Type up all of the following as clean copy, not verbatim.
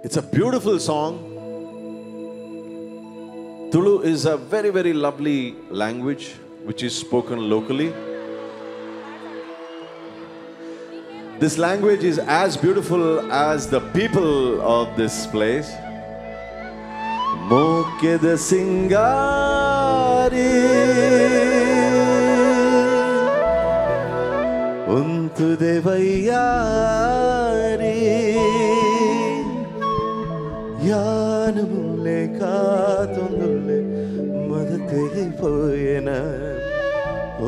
It's a beautiful song. Tulu is a very, very lovely language which is spoken locally. This language is as beautiful as the people of this place. Mokeda Singari Untu Devayari Yanamule Katundule Madate Poyena O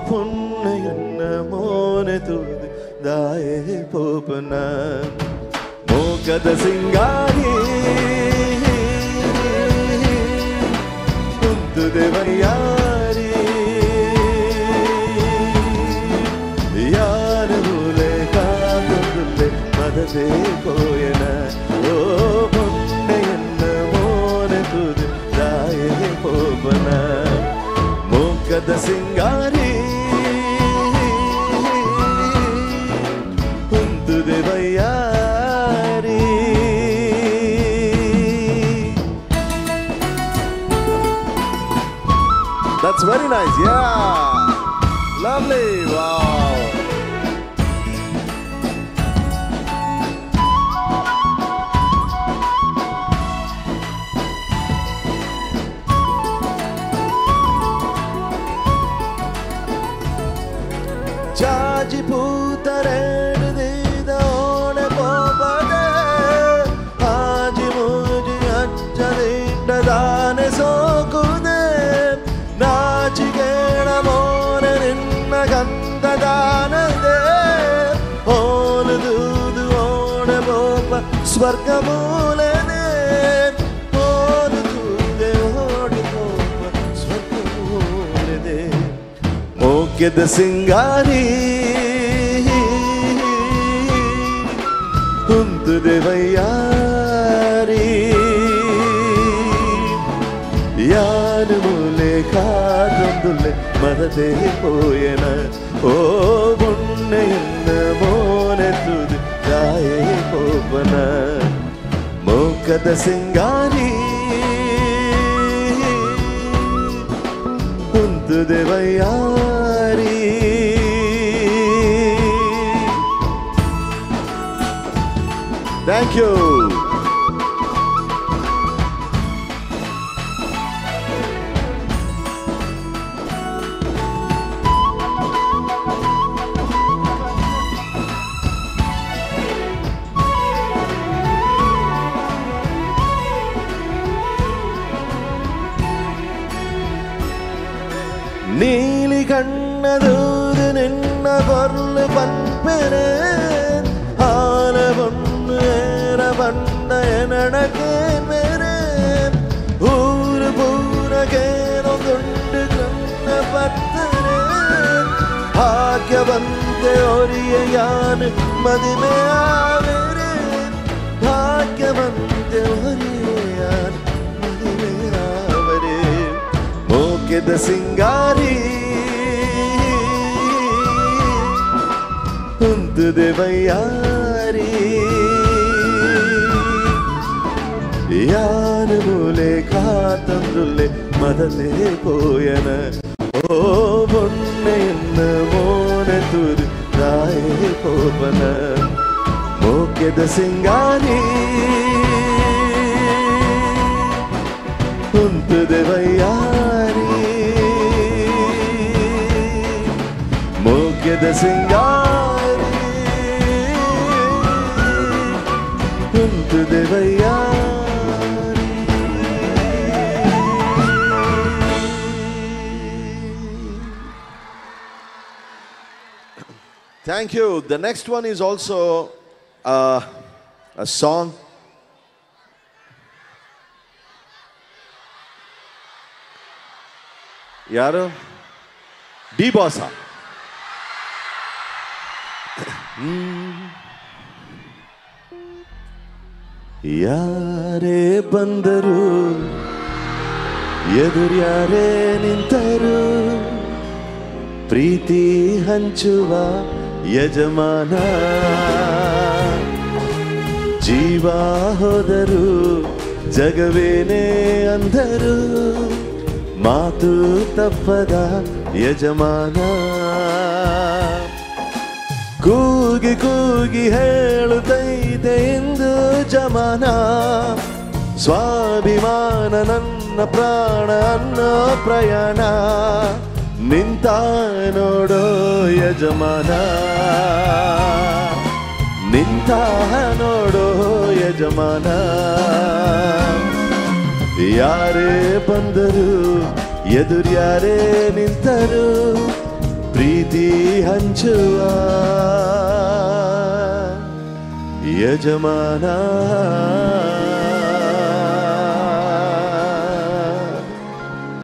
Punnayana Monetude Dae Popana Mokeda Singari Untu Devayari Yanamule Katundule Madate Poyena O Punnayana Monetude Dae Popana Mokeda Singari Untu Devayari. That's very nice, yeah. Lovely, wow. Jaji putare dida one popade Aji muji achadinda dane sokude Nachigena more ninna ganda danade Ole dudu one popa swargamulene Ole dude one popa swargamulene Mokeda Singari Untu Devayari Yanamule Katundule Madate Poyena O Punnayana Monetude Dae Popana Mokeda Singari Untu Devayari. Thank you. Neeli kannadoodu ninna korlu panpere Haalavunnu era vanna enadakeen mere Ooru poorageno gondu granna pattere Bhagyavante oriyan madime avere Bhagyavante oriyan madime avere Mokeda Singari Untu Devayari Yanamule Katundule Madate Poyena O Punnayana Monetude Dae Popana Mokeda Singari Untu Devayari Mokeda Singari Untu Devayari. Thank you. The next one is also a song. Yaru? D-Bossa. ಯಾರೇ ಬಂದರು ಎದುರ್ಯಾರೇ ನಿಂತರು ಪ್ರೀತಿ ಹಂಚುವ ಯಜಮಾನ ಜೀವ ಹೋದರು ಜಗವೇನೇ ಅಂದರು ಮಾತು ತಪ್ಪದ ಯಜಮಾನ ಕೂಗಿ ಕೂಗಿ ಹೇಳುತ್ತೈತೆ ಎಂದು ಜಮಾನ ಸ್ವಾಭಿಮಾನ ನನ್ನ ಪ್ರಾಣ ಅನ್ನೋ ಪ್ರಯಾಣ ನಿಂತ ನೋಡೋ ಯಜಮಾನ ನಿಂತ ನೋಡೋ ಯಜಮಾನ ಯಾರೇ ಬಂದರು ಎದುರ್ಯಾರೇ ನಿಂತರು ಪ್ರೀತಿ ಹಂಚುವ ಯಜಮಾನ